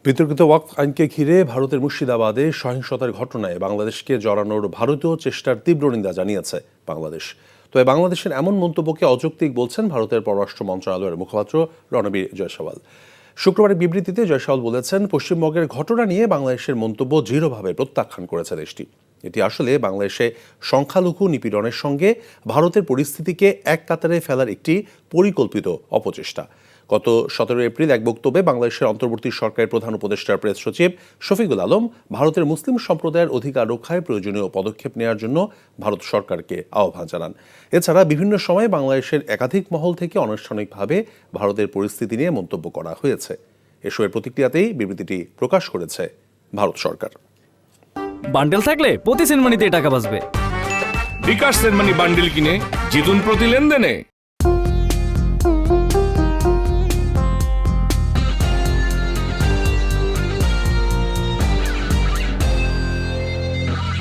বিতর্কিত ওয়াকফ আইনকে ঘিরে ভারতের মুর্শিদাবাদে সহিংসতার ঘটনায় বাংলাদেশকে জড়ানোর ভারতীয় চেষ্টার তীব্র নিন্দা জানিয়েছে বাংলাদেশ। তবে বাংলাদেশের এমন মন্তব্যকে অযৌক্তিক বলছেন ভারতের পররাষ্ট্র মন্ত্রণালয়ের মুখপাত্র রণবীর জয়সওয়াল। শুক্রবারের বিবৃতিতে জয়সওয়াল বলেছেন, পশ্চিমবঙ্গের ঘটনা নিয়ে বাংলাদেশের মন্তব্য দৃঢ়ভাবে প্রত্যাখ্যান করেছে দেশটি। এটি আসলে বাংলাদেশে সংখ্যালঘু নিপীড়নের সঙ্গে ভারতের পরিস্থিতিকে এক কাতারে ফেলার একটি পরিকল্পিত অপচেষ্টা। গত 17 এপ্রিল এক বক্তব্যে বাংলাদেশের অন্তর্বর্তী সরকারের প্রধান উপদেষ্টার প্রেস সচিব শফিকুল আলম ভারতের মুসলিম সম্প্রদায়ের অধিকার রক্ষায় প্রয়োজনীয় পদক্ষেপ নেওয়ার জন্য ভারত সরকারকে আহ্বান জানান। এছাড়া বিভিন্ন সময়ে বাংলাদেশের একাধিক মহল থেকে অনানুষ্ঠানিকভাবে ভারতের পরিস্থিতি নিয়ে মন্তব্য করা হয়েছে। এসবের প্রতিক্রিয়াতেই বিবৃতিটি প্রকাশ করেছে ভারত সরকার। বান্ডেল থাকলে প্রতি সেনমানিতে টাকা বাঁচবে। বিকাশ সেনমানি বান্ডেল কিনে জিতুন প্রতি লেনদেনে।